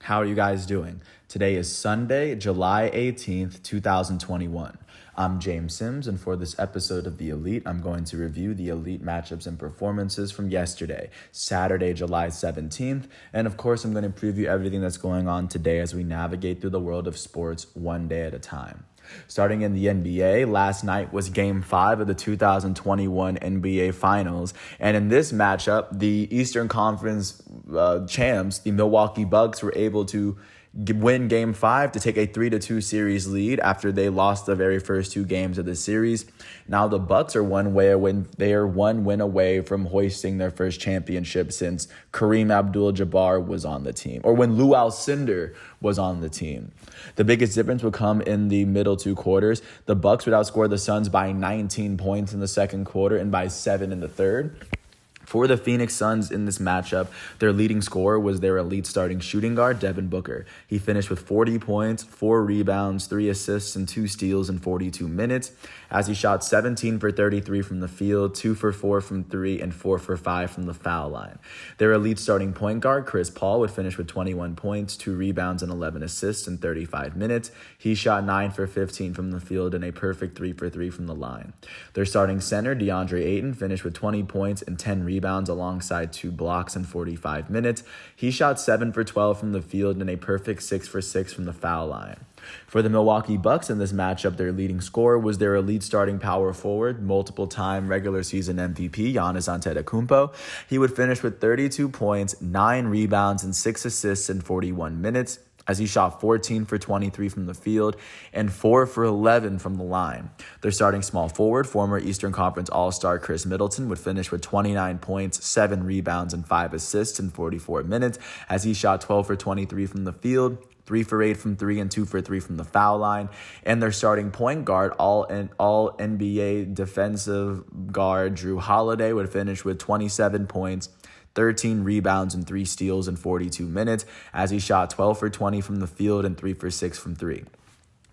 How are you guys doing? Today is Sunday, July 18th, 2021. I'm James Sims, and for this episode of The Elite, I'm going to review the Elite matchups and performances from yesterday, Saturday, July 17th, and of course, I'm going to preview everything that's going on today as we navigate through the world of sports one day at a time. Starting in the NBA, last night was Game 5 of the 2021 NBA Finals, and in this matchup, the Eastern Conference champs, the Milwaukee Bucks, were able to win Game 5 to take a 3-2 series lead after they lost the very first two games of the series. Now the Bucks are one win away from hoisting their first championship since Kareem Abdul-Jabbar was on the team, or when Lou Alcindor was on the team. The biggest difference would come in the middle two quarters. The Bucks would outscore the Suns by 19 points in the second quarter and by 7 in the third. For the Phoenix Suns in this matchup, their leading scorer was their elite starting shooting guard, Devin Booker. He finished with 40 points, 4 rebounds, 3 assists, and 2 steals in 42 minutes, as he shot 17 for 33 from the field, 2 for 4 from 3, and 4 for 5 from the foul line. Their elite starting point guard, Chris Paul, would finish with 21 points, 2 rebounds, and 11 assists in 35 minutes. He shot 9 for 15 from the field and a perfect 3 for 3 from the line. Their starting center, DeAndre Ayton, finished with 20 points and 10 rebounds alongside 2 blocks in 45 minutes. He shot 7 for 12 from the field and a perfect 6 for 6 from the foul line. For the Milwaukee Bucks in this matchup, their leading scorer was their elite starting power forward, multiple-time regular season MVP, Giannis Antetokounmpo. He would finish with 32 points, 9 rebounds, and 6 assists in 41 minutes, as he shot 14 for 23 from the field and 4 for 11 from the line. Their starting small forward, former Eastern Conference All-Star Chris Middleton, would finish with 29 points, 7 rebounds, and 5 assists in 44 minutes, as he shot 12 for 23 from the field, 3 for 8 from 3, and 2 for 3 from the foul line. And their starting point guard, all NBA defensive guard Drew Holiday, would finish with 27 points, 13 rebounds, and 3 steals in 42 minutes, as he shot 12 for 20 from the field and 3 for 6 from 3.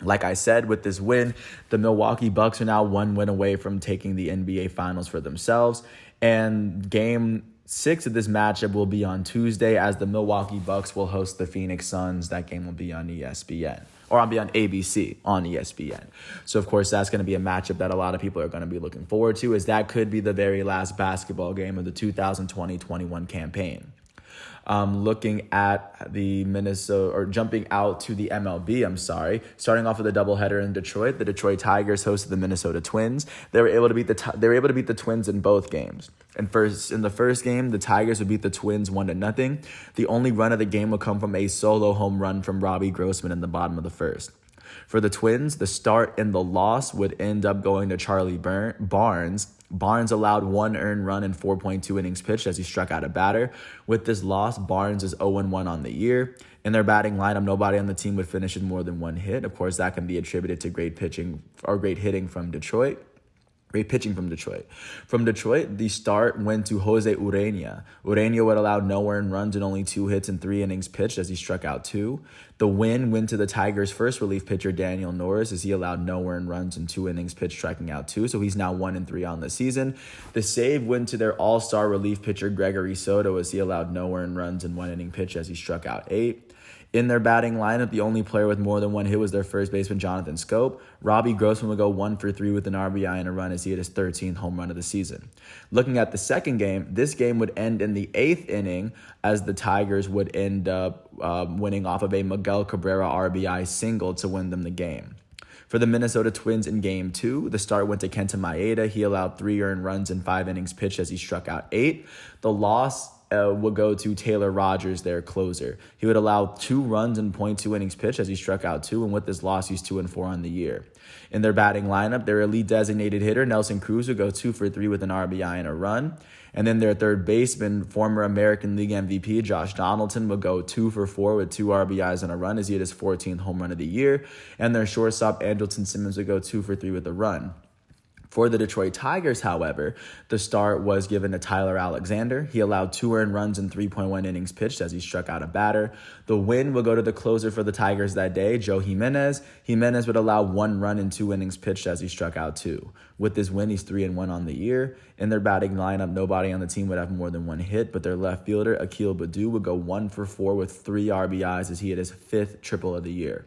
Like I said, with this win, the Milwaukee Bucks are now one win away from taking the NBA Finals for themselves. And Game 6 of this matchup will be on Tuesday, as the Milwaukee Bucks will host the Phoenix Suns. That game will be on ESPN. Or I'll be on ABC on ESPN. So, of course, that's going to be a matchup that a lot of people are going to be looking forward to, as that could be the very last basketball game of the 2020-21 campaign. Looking at the jumping out to the MLB, starting off with a doubleheader in Detroit, the Detroit Tigers hosted the Minnesota Twins. They were able to beat the Twins in both games. In the first game, the Tigers would beat the Twins 1-0. The only run of the game would come from a solo home run from Robbie Grossman in the bottom of the first. For the Twins, the start and the loss would end up going to Charlie Barnes. Barnes allowed 1 earned run in 4.2 innings pitched as he struck out a batter. With this loss, Barnes is 0-1 on the year. In their batting lineup, nobody on the team would finish with more than 1 hit. Of course, that can be attributed to great pitching or great hitting from Detroit. Great pitching from Detroit. From Detroit, the start went to Jose Urena. Urena would allow no earned runs and only 2 hits in 3 innings pitched as he struck out 2. The win went to the Tigers' first relief pitcher, Daniel Norris, as he allowed no earned runs in 2 innings pitched, striking out 2. So he's now 1-3 on the season. The save went to their all-star relief pitcher, Gregory Soto, as he allowed no earned runs in 1 inning pitch as he struck out 8. In their batting lineup, the only player with more than 1 hit was their first baseman, Jonathan Schoop. Robbie Grossman would go 1 for 3 with an RBI and a run as he hit his 13th home run of the season. Looking at the second game, this game would end in the 8th inning as the Tigers would end up winning off of a Miguel Cabrera RBI single to win them the game. For the Minnesota Twins in Game 2, the start went to Kenta Maeda. He allowed 3 earned runs in 5 innings pitched as he struck out 8. The loss would go to Taylor Rogers, their closer. He would allow 2 runs in 0.2 innings pitched as he struck out 2, and with this loss, he's 2-4 on the year. In their batting lineup, their elite designated hitter, Nelson Cruz, would go 2 for 3 with an RBI and a run. And then their third baseman, former American League MVP, Josh Donaldson, would go 2 for 4 with 2 RBIs and a run as he hit his 14th home run of the year. And their shortstop, Andrelton Simmons, would go 2 for 3 with a run. For the Detroit Tigers, however, the start was given to Tyler Alexander. He allowed 2 earned runs in 3.1 innings pitched as he struck out a batter. The win will go to the closer for the Tigers that day, Joe Jimenez. Jimenez would allow 1 run in 2 innings pitched as he struck out 2. With this win, he's 3-1 on the year. In their batting lineup, nobody on the team would have more than 1 hit, but their left fielder, Akil Baddoo, would go 1 for 4 with 3 RBIs as he hit his 5th triple of the year.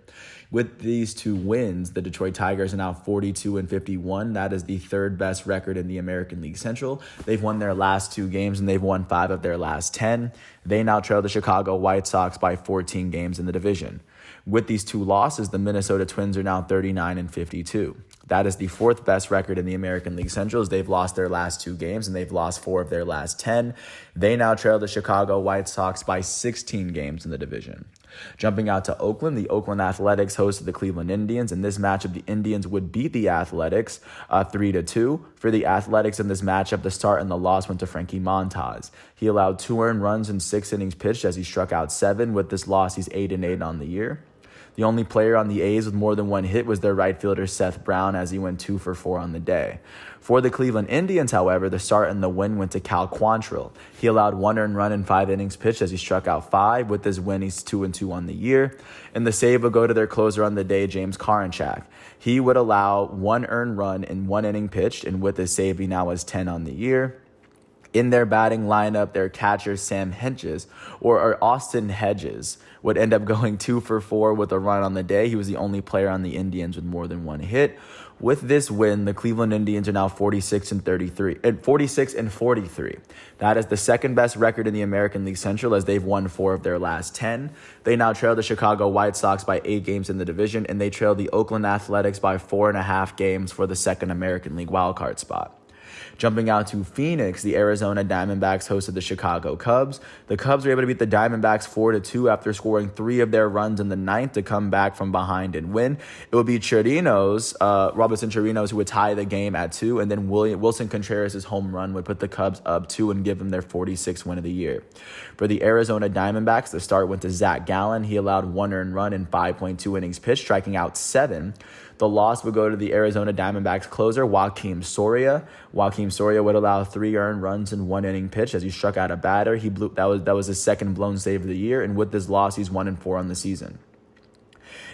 With these 2 wins, the Detroit Tigers are now 42-51. That is the 3rd best record in the American League Central. They've won their last 2 games, and they've won 5 of their last 10. They now trail the Chicago White Sox by 14 games in the division. With these 2 losses, the Minnesota Twins are now 39-52. That is the 4th best record in the American League Central, as they've lost their last 2 games, and they've lost 4 of their last 10. They now trail the Chicago White Sox by 16 games in the division. Jumping out to Oakland, the Oakland Athletics hosted the Cleveland Indians. In this matchup, the Indians would beat the Athletics 3-2. For the Athletics in this matchup, the start and the loss went to Frankie Montas. He allowed 2 earned runs in 6 innings pitched as he struck out 7. With this loss, he's 8-8 on the year. The only player on the A's with more than 1 hit was their right fielder, Seth Brown, as he went 2 for 4 on the day. For the Cleveland Indians, however, the start and the win went to Cal Quantrill. He allowed 1 earned run in 5 innings pitched as he struck out 5. With this win, he's 2-2 on the year. And the save would go to their closer on the day, James Karinchak. He would allow 1 earned run in 1 inning pitched, and with his save, he now has 10 on the year. In their batting lineup, their catcher, Sam Hedges, or Austin Hedges, would end up going 2 for 4 with a run on the day. He was the only player on the Indians with more than 1 hit. With this win, the Cleveland Indians are now 46-43. That is the 2nd best record in the American League Central, as they've won 4 of their last 10. They now trail the Chicago White Sox by 8 games in the division, and they trail the Oakland Athletics by 4.5 games for the 2nd American League wildcard spot. Jumping out to Phoenix, the Arizona Diamondbacks hosted the Chicago Cubs. The Cubs were able to beat the Diamondbacks 4-2 after scoring 3 of their runs in the 9th to come back from behind and win. It would be Robinson Chirinos, who would tie the game at 2, and then Wilson Contreras' home run would put the Cubs up 2 and give them their 46th win of the year. For the Arizona Diamondbacks, the start went to Zach Gallen. He allowed 1 earned run in 5.2 innings pitched, striking out 7. The loss would go to the Arizona Diamondbacks closer, Joakim Soria. Joakim Soria would allow 3 earned runs in 1 inning pitch as he struck out a batter. That was his 2nd blown save of the year, and with this loss, he's 1-4 on the season.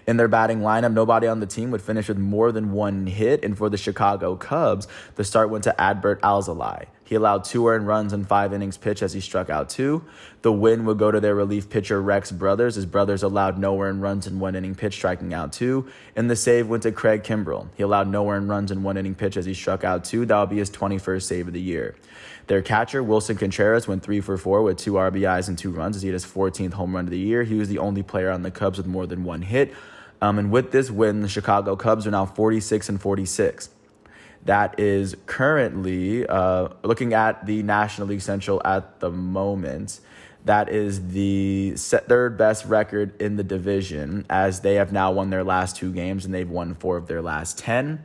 In their batting lineup, nobody on the team would finish with more than 1 hit, and for the Chicago Cubs, the start went to Adbert Alzolay. He allowed 2 earned runs in 5 innings pitched as he struck out 2. The win would go to their relief pitcher, Rex Brothers. His brothers allowed no earned runs in 1 inning pitch, striking out 2. And the save went to Craig Kimbrell. He allowed no earned runs in 1 inning pitch as he struck out 2. That would be his 21st save of the year. Their catcher, Wilson Contreras, went 3 for 4 with 2 RBIs and 2 runs as he hit his 14th home run of the year. He was the only player on the Cubs with more than 1 hit. And with this win, the Chicago Cubs are now 46-46. That is currently, looking at the National League Central at the moment, that is the 3rd best record in the division, as they have now won their last 2 games and they've won 4 of their last 10.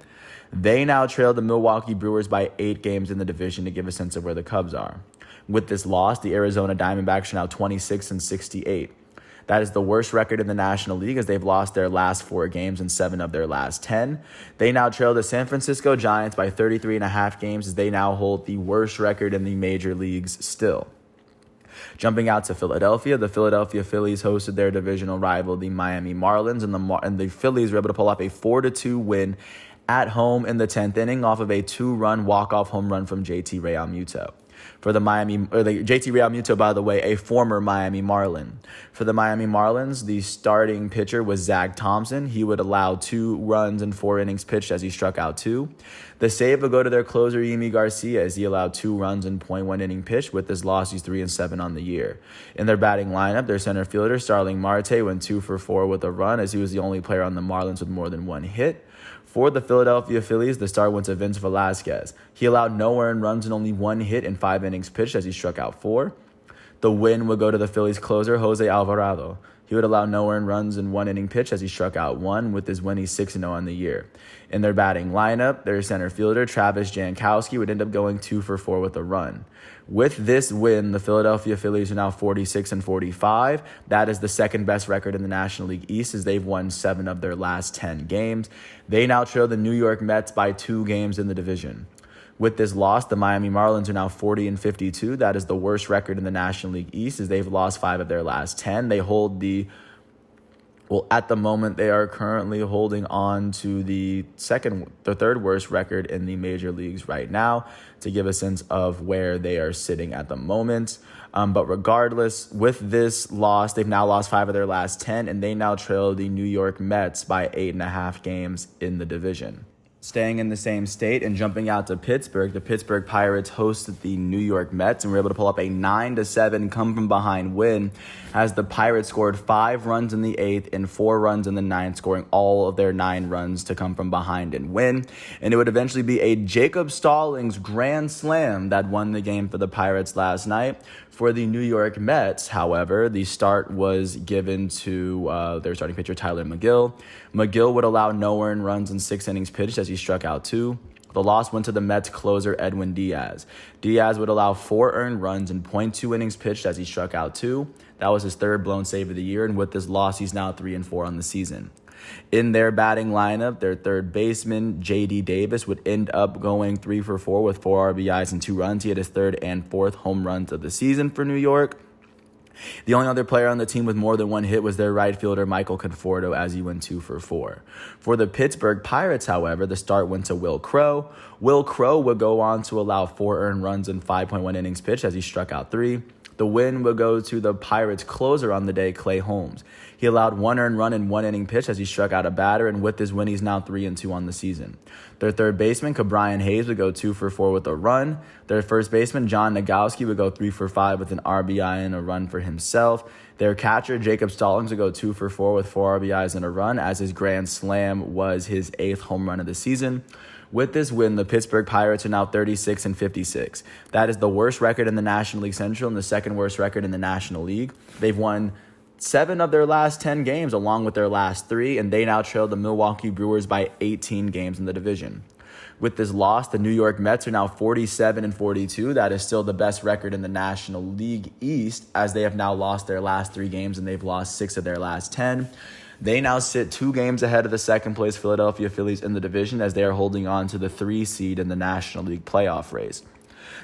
They now trail the Milwaukee Brewers by 8 games in the division to give a sense of where the Cubs are. With this loss, the Arizona Diamondbacks are now 26-68. That is the worst record in the National League, as they've lost their last 4 games and 7 of their last 10. They now trail the San Francisco Giants by 33.5 games, as they now hold the worst record in the major leagues still. Jumping out to Philadelphia, the Philadelphia Phillies hosted their divisional rival, the Miami Marlins, and the Phillies were able to pull off a 4-2 win at home in the 10th inning off of a 2-run walk-off home run from JT Realmuto. For the JT Realmuto, by the way, a former Miami Marlin. For the Miami Marlins, the starting pitcher was Zach Thompson. He would allow 2 runs in 4 innings pitched as he struck out 2. The save would go to their closer, Yimi Garcia, as he allowed 2 runs in 0.1 inning pitched. With this loss, he's 3-7 on the year. In their batting lineup, their center fielder, Starling Marte, went 2 for 4 with a run, as he was the only player on the Marlins with more than 1 hit. For the Philadelphia Phillies, the start went to Vince Velasquez. He allowed no earned runs and only 1 hit in 5 innings pitched as he struck out 4. The win would go to the Phillies closer, Jose Alvarado. He would allow no earned runs in one inning pitch as he struck out one. With his win, he's 6-0 on the year. In their batting lineup, their center fielder, Travis Jankowski, would end up going 2 for 4 with a run. With this win, the Philadelphia Phillies are now 46-45. That is the second best record in the National League East, as they've won 7 of their last 10 games. They now trail the New York Mets by 2 games in the division. With this loss, the Miami Marlins are now 40-52. That is the worst record in the National League East, as they've lost 5 of their last 10. They hold at the moment, they are currently holding on to the third worst record in the major leagues right now, to give a sense of where they are sitting at the moment. But regardless, with this loss, they've now lost 5 of their last 10, and they now trail the New York Mets by 8.5 games in the division. Staying in the same state and jumping out to Pittsburgh, the Pittsburgh Pirates hosted the New York Mets and were able to pull up a 9-7 come-from-behind win, as the Pirates scored 5 runs in the 8th and 4 runs in the 9th, scoring all of their 9 runs to come from behind and win. And it would eventually be a Jacob Stallings grand slam that won the game for the Pirates last night. For the New York Mets, however, the start was given to their starting pitcher, Tylor Megill. Megill would allow no earned runs in 6 innings pitched as he struck out 2. The loss went to the Mets closer, Edwin Diaz. Diaz would allow 4 earned runs in .2 innings pitched as he struck out 2. That was his 3rd blown save of the year, and with this loss, he's now 3-4 on the season. In their batting lineup, their third baseman, J.D. Davis, would end up going 3 for 4 with 4 RBIs and 2 runs. He had his 3rd and 4th home runs of the season for New York. The only other player on the team with more than 1 hit was their right fielder, Michael Conforto, as he went 2 for 4. For the Pittsburgh Pirates, however, the start went to Will Crowe. Will Crowe would go on to allow 4 earned runs in 5.1 innings pitched as he struck out 3. The win would go to the Pirates closer on the day, Clay Holmes. He allowed 1 earned run in 1 inning pitch as he struck out a batter, and with his win, he's now 3-2 on the season. Their third baseman, Ke'Bryan Hayes, would go 2 for 4 with a run. Their first baseman, John Nogowski, would go 3 for 5 with an RBI and a run for himself. Their catcher, Jacob Stallings, would go 2 for 4 with 4 RBIs and a run, as his grand slam was his 8th home run of the season. With this win, the Pittsburgh Pirates are now 36-56. That is the worst record in the National League Central and the second worst record in the National League. They've won 7 of their last 10 games along with their last 3, and they now trail the Milwaukee Brewers by 18 games in the division. With this loss, the New York Mets are now 47-42. That is still the best record in the National League East, as they have now lost their last 3 games and they've lost 6 of their last 10. They now sit 2 games ahead of the second-place Philadelphia Phillies in the division, as they are holding on to the 3 seed in the National League playoff race.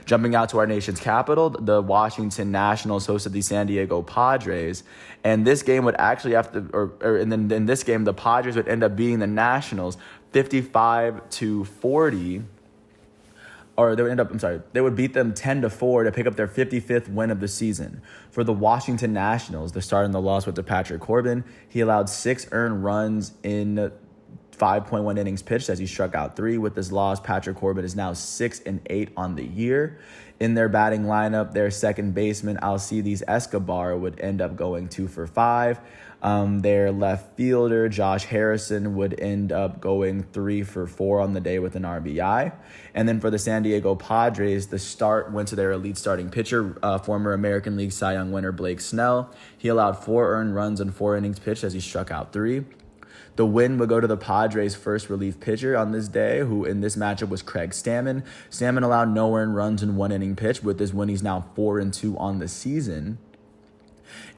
Jumping out to our nation's capital, the Washington Nationals hosted the San Diego Padres, and this game would actually in this game, the Padres would end up beating the Nationals 55-40. Or they would beat them 10-4 to pick up their 55th win of the season. For the Washington Nationals, the start and the loss went to Patrick Corbin. He allowed 6 earned runs in 5.1 innings pitched as he struck out 3. With this loss, Patrick Corbin is now 6-8 on the year. In their batting lineup, their second baseman, Alcides Escobar, would end up going 2 for 5. Their left fielder, Josh Harrison, would end up going 3 for 4 on the day with an RBI. And then for the San Diego Padres, the start went to their elite starting pitcher, former American League Cy Young winner Blake Snell. He allowed 4 earned runs in 4 innings pitched as he struck out 3. The win would go to the Padres' first relief pitcher on this day, who in this matchup was Craig Stammen. Stammen allowed no earned runs in 1 inning pitch. With this win, he's now 4-2 on the season.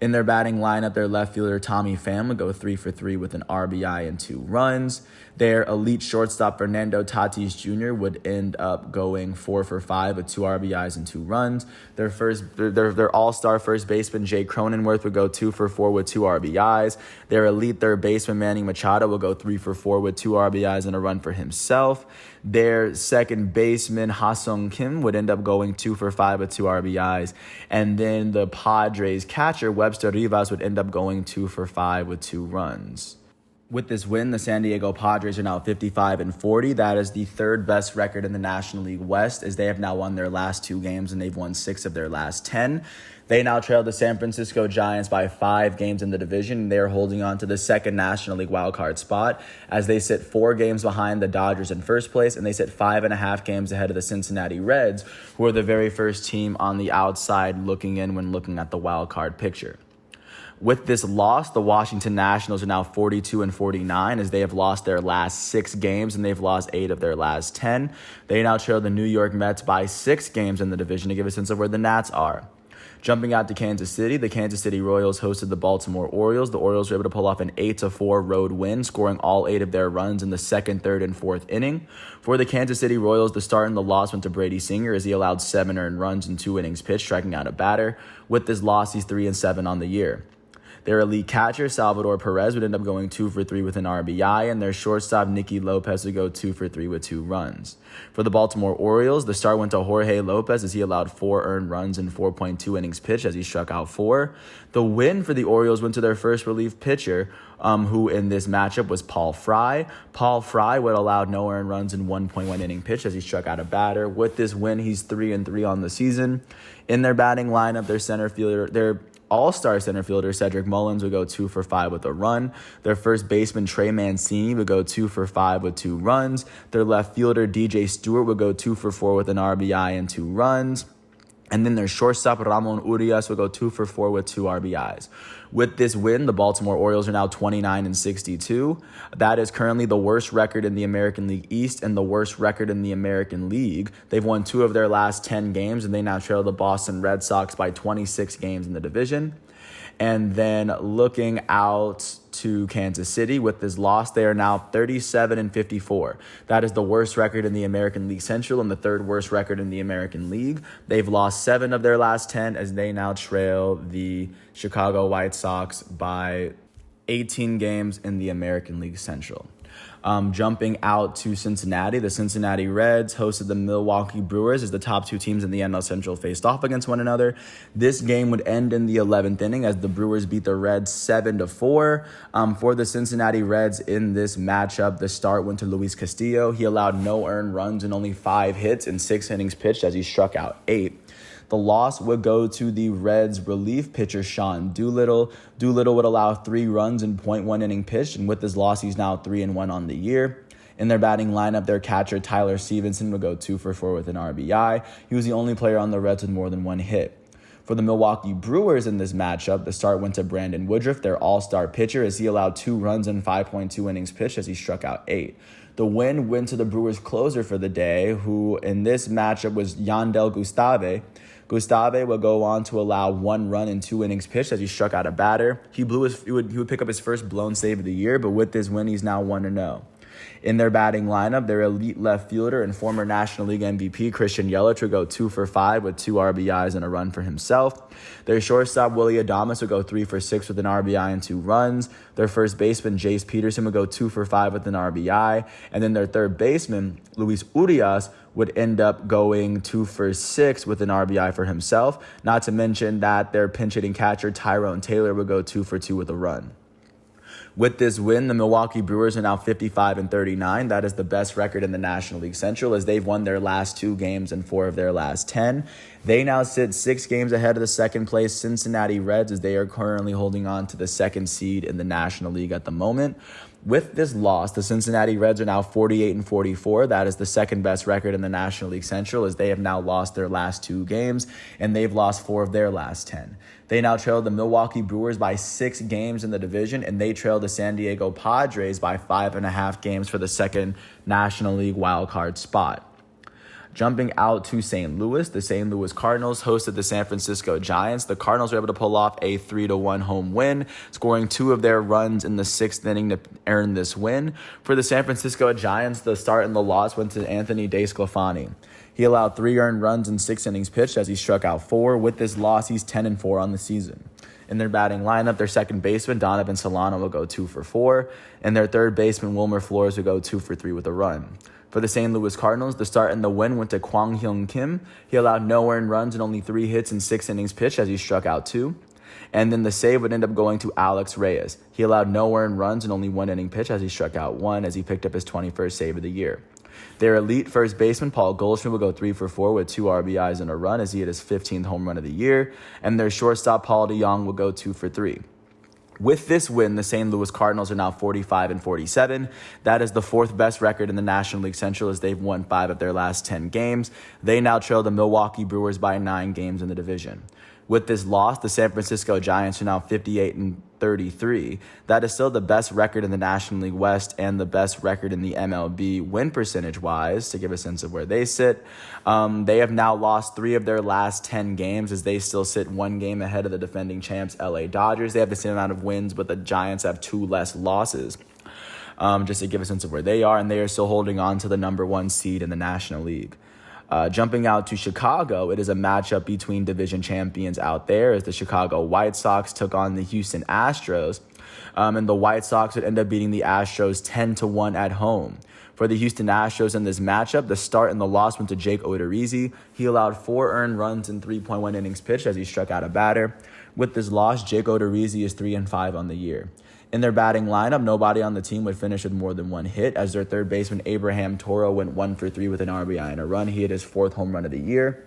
In their batting lineup, their left fielder, Tommy Pham, would go 3 for 3 with an RBI and 2 runs. Their elite shortstop, Fernando Tatis Jr., would end up going 4 for 5 with 2 RBIs and 2 runs. Their all-star first baseman, Jay Cronenworth, would go 2 for 4 with 2 RBIs. Their elite third baseman, Manny Machado, would go 3 for 4 with 2 RBIs and a run for himself. Their second baseman, Ha-Seong Kim, would end up going 2 for 5 with 2 RBIs. And then the Padres catcher, Webster Rivas, would end up going 2 for 5 with 2 runs. With this win, the San Diego Padres are now 55-40. That is the third best record in the National League West, as they have now won their last 2 games and they've won 6 of their last 10. They now trail the San Francisco Giants by 5 games in the division. They are holding on to the second National League wildcard spot, as they sit 4 games behind the Dodgers in first place, and they sit 5.5 games ahead of the Cincinnati Reds, who are the very first team on the outside looking in when looking at the wildcard picture. With this loss, the Washington Nationals are now 42-49, as they have lost their last 6 games and they've lost 8 of their last 10. They now trail the New York Mets by 6 games in the division to give a sense of where the Nats are. Jumping out to Kansas City, the Kansas City Royals hosted the Baltimore Orioles. The Orioles were able to pull off an 8-4 road win, scoring all 8 of their runs in the second, third, and fourth inning. For the Kansas City Royals, the start and the loss went to Brady Singer, as he allowed 7 earned runs in 2 innings pitched, striking out a batter. With this loss, he's 3-7 on the year. Their elite catcher, Salvador Perez, would end up going 2 for 3 with an RBI, and their shortstop, Nicky Lopez, would go 2 for 3 with 2 runs. For the Baltimore Orioles, the start went to Jorge Lopez, as he allowed 4 earned runs in 4.2 innings pitched, as he struck out 4. The win for the Orioles went to their first relief pitcher, who in this matchup was Paul Fry. Paul Fry would allow no earned runs in 1.1 inning pitched, as he struck out a batter. With this win, he's 3-3 on the season. In their batting lineup, their center fielder, their all-star center fielder Cedric Mullins would go 2 for 5 with a run. Their first baseman Trey Mancini would go 2 for 5 with 2 runs. Their left fielder DJ Stewart would go 2 for 4 with an RBI and 2 runs. And then their shortstop, Ramon Urias, will go 2 for 4 with 2 RBIs. With this win, the Baltimore Orioles are now 29-62. That is currently the worst record in the American League East and the worst record in the American League. They've won 2 of their last 10 games, and they now trail the Boston Red Sox by 26 games in the division. And then looking out to Kansas City, with this loss, they are now 37-54. That is the worst record in the American League Central and the third worst record in the American League. They've lost 7 of their last 10, as they now trail the Chicago White Sox by 18 games in the American League Central. Jumping out to Cincinnati, the Cincinnati Reds hosted the Milwaukee Brewers, as the top 2 teams in the NL Central faced off against one another. This game would end in the 11th inning, as the Brewers beat the Reds 7-4. For the Cincinnati Reds in this matchup, the start went to Luis Castillo. He allowed no earned runs and only 5 hits in 6 innings pitched, as he struck out 8. The loss would go to the Reds' relief pitcher, Sean Doolittle. Doolittle would allow 3 runs in 0.1 inning pitched, and with this loss, he's now 3-1 on the year. In their batting lineup, their catcher, Tyler Stevenson, would go 2 for 4 with an RBI. He was the only player on the Reds with more than 1 hit. For the Milwaukee Brewers in this matchup, the start went to Brandon Woodruff, their all-star pitcher, as he allowed 2 runs in 5.2 innings pitched, as he struck out 8. The win went to the Brewers' closer for the day, who in this matchup was Yandel Gustave. Gustave would go on to allow 1 run in 2 innings pitched, as he struck out a batter. He would pick up his first blown save of the year, but with this win, he's now 1-0. In their batting lineup, their elite left fielder and former National League MVP Christian Yelich would go 2 for 5 with 2 RBIs and a run for himself. Their shortstop Willy Adames would go 3 for 6 with an RBI and 2 runs. Their first baseman Jace Peterson would go 2 for 5 with an RBI. And then their third baseman Luis Urias would end up going 2 for 6 with an RBI for himself. Not to mention that their pinch hitting catcher Tyrone Taylor would go 2 for 2 with a run. With this win, the Milwaukee Brewers are now 55-39. That is the best record in the National League Central, as they've won their last 2 games and 4 of their last 10. They now sit 6 games ahead of the second place Cincinnati Reds, as they are currently holding on to the 2nd seed in the National League at the moment. With this loss, the Cincinnati Reds are now 48-44. That is the 2nd best record in the National League Central, as they have now lost their last 2 games, and they've lost 4 of their last 10. They now trail the Milwaukee Brewers by 6 games in the division, and they trail the San Diego Padres by 5.5 games for the 2nd National League wildcard spot. Jumping out to St. Louis, the St. Louis Cardinals hosted the San Francisco Giants. The Cardinals were able to pull off a 3-1 home win, scoring 2 of their runs in the 6th inning to earn this win. For the San Francisco Giants, the start and the loss went to Anthony DeSclafani. He allowed 3 earned runs in 6 innings pitched, as he struck out 4. With this loss, he's 10-4 on the season. In their batting lineup, their second baseman, Donovan Solano, will go 2 for 4, and their third baseman, Wilmer Flores, will go 2 for 3 with a run. For the St. Louis Cardinals, the start and the win went to Kwang Hyun Kim. He allowed no earned runs and only 3 hits in 6 innings pitched, as he struck out 2. And then the save would end up going to Alex Reyes. He allowed no earned runs and only one inning pitch as he struck out one as he picked up his 21st save of the year. Their elite first baseman, Paul Goldschmidt, will go 3 for 4 with 2 RBIs and a run as he hit his 15th home run of the year. And their shortstop, Paul DeJong, will go 2 for 3. With this win, the St. Louis Cardinals are now 45-47. That is the 4th best record in the National League Central as they've won 5 of their last 10 games. They now trail the Milwaukee Brewers by 9 games in the division. With this loss, the San Francisco Giants are now 58-33. That is still the best record in the National League West and the best record in the MLB win percentage-wise, to give a sense of where they sit. They have now lost 3 of their last 10 games as they still sit 1 game ahead of the defending champs, LA Dodgers. They have the same amount of wins, but the Giants have 2 less losses, just to give a sense of where they are, and they are still holding on to the number 1 seed in the National League. Jumping out to Chicago, it is a matchup between division champions out there as the Chicago White Sox took on the Houston Astros. And the White Sox would end up beating the Astros 10-1 at home. For the Houston Astros in this matchup, the start and the loss went to Jake Odorizzi. He allowed 4 earned runs in 3.1 innings pitched as he struck out a batter. With this loss, Jake Odorizzi is 3-5 on the year. In their batting lineup, nobody on the team would finish with more than 1 hit as their third baseman, Abraham Toro, went 1 for 3 with an RBI and a run. He hit his 4th home run of the year.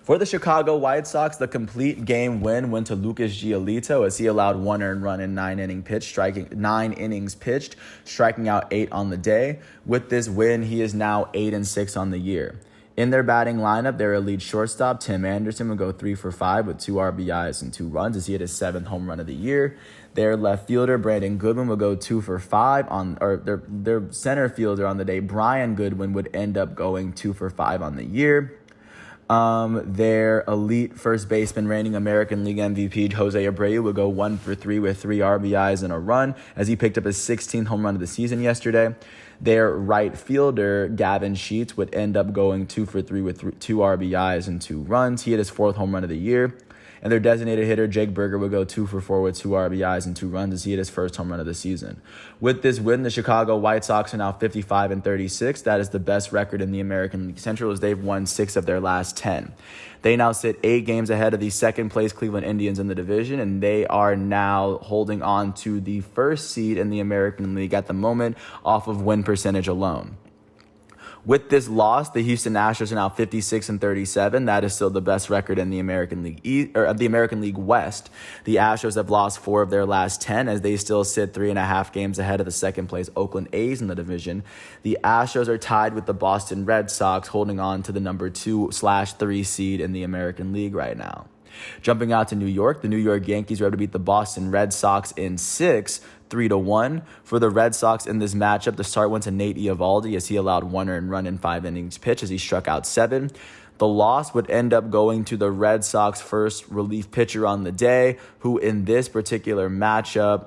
For the Chicago White Sox, the complete game win went to Lucas Giolito as he allowed 1 earned run in 9 innings pitched, striking out 8 on the day. With this win, he is now 8-6 on the year. In their batting lineup, their elite shortstop, Tim Anderson, would go 3 for 5 with 2 RBIs and 2 runs as he hit his 7th home run of the year. Their left fielder, Brandon Goodwin, would go 2 for 5 their center fielder on the day, Brian Goodwin, would end up going 2 for 5 on the year. Their elite first baseman, reigning American League MVP, Jose Abreu, would go 1 for 3 with 3 RBIs and a run as he picked up his 16th home run of the season yesterday. Their right fielder, Gavin Sheets, would end up going 2 for 3 with 2 RBIs and 2 runs. He hit his 4th home run of the year. And their designated hitter, Jake Burger, would go 2 for 4 with 2 RBIs and 2 runs as he hit his 1st home run of the season. With this win, the Chicago White Sox are now 55-36. That is the best record in the American League Central as they've won 6 of their last 10. They now sit 8 games ahead of the second-place Cleveland Indians in the division, and they are now holding on to the 1st seed in the American League at the moment off of win percentage alone. With this loss, the Houston Astros are now 56-37. That is still the best record in the American League the American League West. The Astros have lost 4 of their last 10 as they still sit 3.5 games ahead of the second-place Oakland A's in the division. The Astros are tied with the Boston Red Sox, holding on to the number 2/3 seed in the American League right now. Jumping out to New York, the New York Yankees were able to beat the Boston Red Sox in 6, 3-1. For the Red Sox in this matchup, the start went to Nate Eovaldi as he allowed 1 earned run in 5 innings pitched as he struck out 7. The loss would end up going to the Red Sox first relief pitcher on the day, who in this particular matchup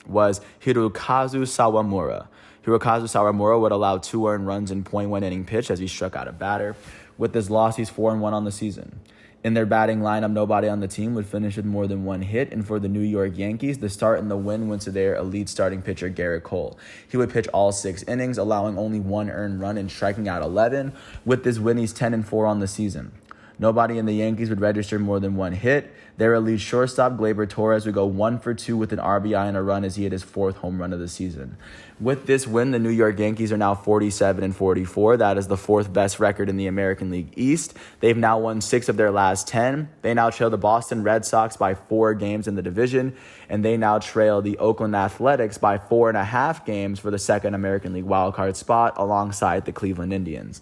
was Hirokazu Sawamura. Hirokazu Sawamura would allow 2 earned runs in .1 inning pitch as he struck out a batter. With this loss, he's 4-1 on the season. In their batting lineup, nobody on the team would finish with more than 1 hit. And for the New York Yankees, the start and the win went to their elite starting pitcher, Garrett Cole. He would pitch all 6 innings, allowing only 1 earned run and striking out 11. With this win, he's 10-4 on the season. Nobody in the Yankees would register more than 1 hit. Their elite shortstop, Gleyber Torres, would go 1 for 2 with an RBI and a run as he hit his 4th home run of the season. With this win, the New York Yankees are now 47-44. That is the 4th best record in the American League East. They've now won 6 of their last 10. They now trail the Boston Red Sox by 4 games in the division, and they now trail the Oakland Athletics by 4.5 games for the 2nd American League wildcard spot alongside the Cleveland Indians.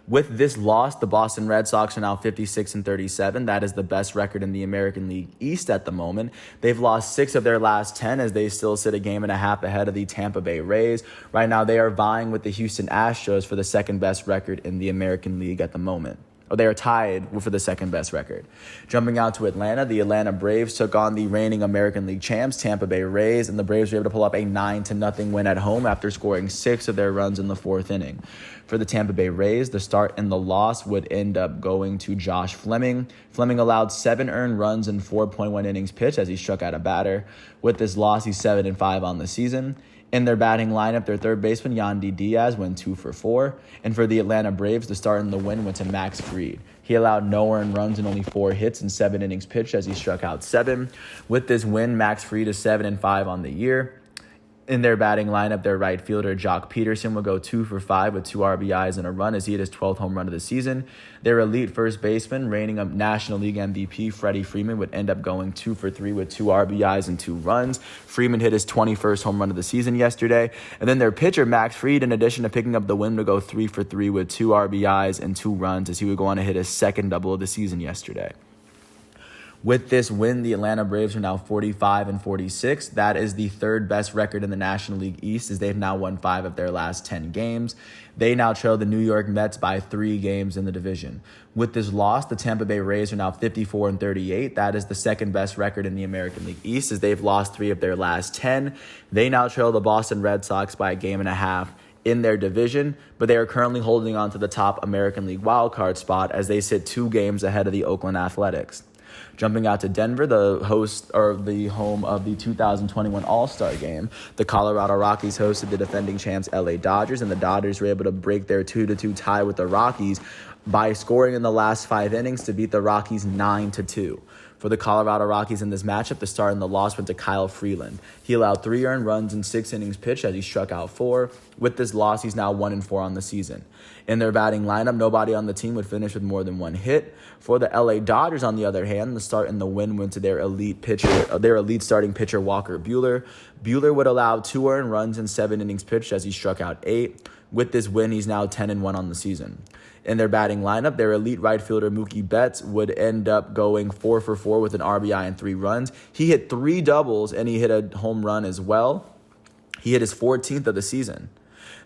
With this loss, the Boston Red Sox are now 56-37. That is the best record in the American League East at the moment. They've lost 6 of their last 10 as they still sit a game and a half ahead of the Tampa Bay Rays. Right now, they are vying with the Houston Astros for the 2nd best record in the American League at the moment. They are tied for the 2nd best record. Jumping out to Atlanta, the Atlanta Braves took on the reigning American League champs, Tampa Bay Rays, and the Braves were able to pull up a 9-0 win at home after scoring 6 of their runs in the 4th inning. For the Tampa Bay Rays, the start and the loss would end up going to Josh Fleming. Fleming allowed 7 earned runs in 4.1 innings pitched as he struck out a batter. With this loss, he's 7-5 on the season. In their batting lineup, their third baseman, Yandy Diaz, went 2 for 4. And for the Atlanta Braves, the start in the win went to Max Fried. He allowed no earned runs and only 4 hits in 7 innings pitched as he struck out 7. With this win, Max Fried is 7-5 on the year. In their batting lineup, their right fielder, Jock Peterson, will go 2 for 5 with 2 RBIs and a run as he hit his 12th home run of the season. Their elite first baseman, reigning up National League MVP, Freddie Freeman, would end up going 2 for 3 with 2 RBIs and 2 runs. Freeman hit his 21st home run of the season yesterday. And then their pitcher, Max Fried, in addition to picking up the win, to go 3 for 3 with 2 RBIs and 2 runs as he would go on to hit his second double of the season yesterday. With this win, the Atlanta Braves are now 45-46. That is the third best record in the National League East, as they've now won 5 of their last 10 games. They now trail the New York Mets by 3 games in the division. With this loss, the Tampa Bay Rays are now 54-38. That is the second best record in the American League East, as they've lost 3 of their last 10. They now trail the Boston Red Sox by 1.5 games in their division, but they are currently holding on to the top American League wildcard spot as they sit 2 games ahead of the Oakland Athletics. Jumping out to Denver, the home of the 2021 All-Star Game, the Colorado Rockies hosted the defending champs LA Dodgers, and the Dodgers were able to break their 2-2 tie with the Rockies by scoring in the last 5 innings to beat the Rockies 9-2. For the Colorado Rockies in this matchup, the start and the loss went to Kyle Freeland. He allowed 3 earned runs in 6 innings pitched as he struck out 4. With this loss, he's now 1-4 on the season. In their batting lineup, nobody on the team would finish with more than 1 hit. For the LA Dodgers, on the other hand, the start and the win went to their elite starting pitcher, Walker Buehler. Buehler would allow 2 earned runs in 7 innings pitched as he struck out 8. With this win, he's now 10-1 on the season. In their batting lineup, their elite right fielder, Mookie Betts, would end up going 4 for 4 with an RBI and 3 runs. He hit 3 doubles, and he hit a home run as well. He hit his 14th of the season.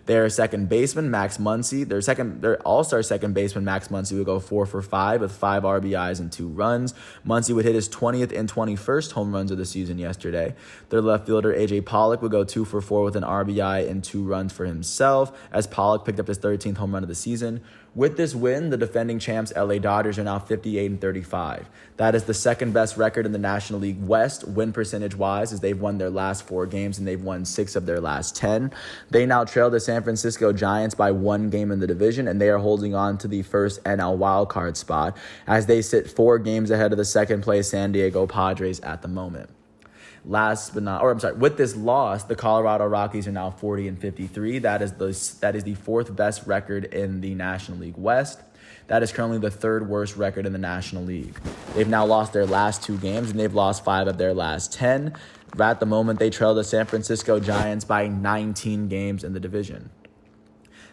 Their second baseman, Max Muncy, their all-star second baseman, Max Muncy, would go 4 for 5 with 5 RBIs and 2 runs. Muncy would hit his 20th and 21st home runs of the season yesterday. Their left fielder, A.J. Pollock, would go 2 for 4 with an RBI and 2 runs for himself, as Pollock picked up his 13th home run of the season. With this win, the defending champs LA Dodgers are now 58-35. That is the second best record in the National League West, win percentage-wise, as they've won their last 4 games and they've won 6 of their last 10. They now trail the San Francisco Giants by 1 game in the division, and they are holding on to the first NL wildcard spot as they sit 4 games ahead of the second-place San Diego Padres at the moment. With this loss, the Colorado Rockies are now 40-53. That is the 4th best record in the National League West. That is currently the 3rd worst record in the National League. They've now lost their last 2 games, and they've lost 5 of their last 10. At the moment, they trail the San Francisco Giants by 19 games in the division.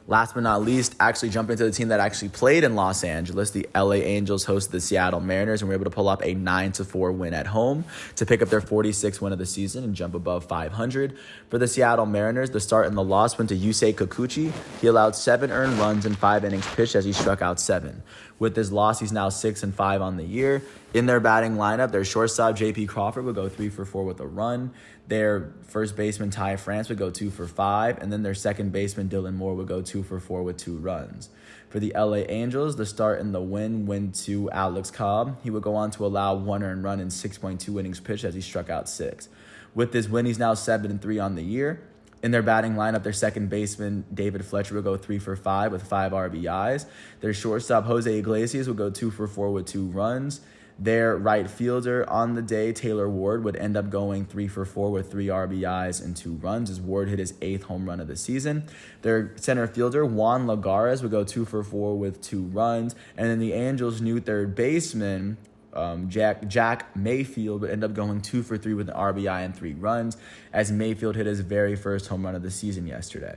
Last but not least, actually jumping to the team that actually played in Los Angeles, the LA Angels hosted the Seattle Mariners and were able to pull up a 9-4 win at home to pick up their 46th win of the season and jump above 500. For the Seattle Mariners, the start and the loss went to Yusei Kikuchi. He allowed 7 earned runs in 5 innings pitched as he struck out 7. With this loss, he's now 6-5 on the year. In their batting lineup, their shortstop, J.P. Crawford, would go 3 for 4 with a run. Their first baseman, Ty France, would go 2 for 5. And then their second baseman, Dylan Moore, would go 2 for 4 with 2 runs. For the LA Angels, the start and the win went to Alex Cobb. He would go on to allow 1 earned run in 6.2 innings pitched as he struck out 6. With this win, he's now 7-3 on the year. In their batting lineup, their second baseman, David Fletcher, would go 3 for 5 with 5 RBIs. Their shortstop, Jose Iglesias, would go 2 for 4 with 2 runs. Their right fielder on the day, Taylor Ward, would end up going 3 for 4 with 3 RBIs and 2 runs as Ward hit his 8th home run of the season. Their center fielder, Juan Lagares, would go 2 for 4 with 2 runs. And then the Angels' new third baseman, Jack Mayfield, would end up going 2 for 3 with an RBI and 3 runs as Mayfield hit his very first home run of the season yesterday.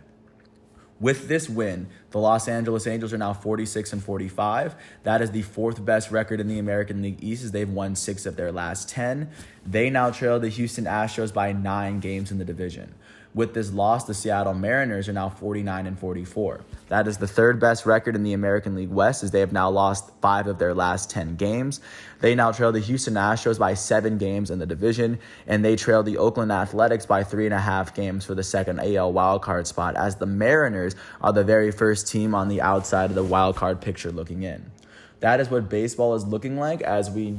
With this win, the Los Angeles Angels are now 46-45. That is the 4th best record in the American League East as they've won 6 of their last 10. They now trail the Houston Astros by 9 games in the division. With this loss, the Seattle Mariners are now 49-44. That is the 3rd best record in the American League West as they have now lost 5 of their last 10 games. They now trail the Houston Astros by 7 games in the division, and they trail the Oakland Athletics by 3.5 games for the second AL wildcard spot, as the Mariners are the very first team on the outside of the wildcard picture looking in. that is what baseball is looking like as we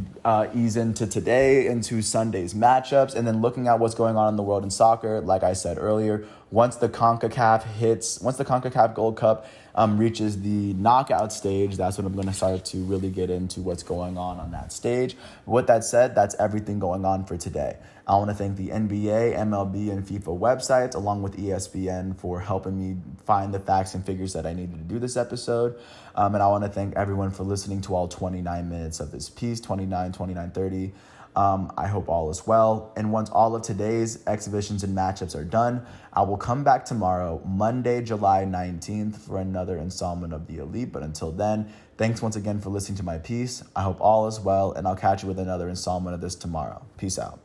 ease into today, into Sunday's matchups, and then looking at what's going on in the world in soccer. Like I said earlier, once the CONCACAF Gold Cup reaches the knockout stage, that's when I'm going to start to really get into what's going on that stage. With that said, that's everything going on for today. I want to thank the NBA, MLB, and FIFA websites, along with ESPN, for helping me find the facts and figures that I needed to do this episode. And I want to thank everyone for listening to all 29 minutes of this piece, 30. I hope all is well. And once all of today's exhibitions and matchups are done, I will come back tomorrow, Monday, July 19th, for another installment of The Elite. But until then, thanks once again for listening to my piece. I hope all is well, and I'll catch you with another installment of this tomorrow. Peace out.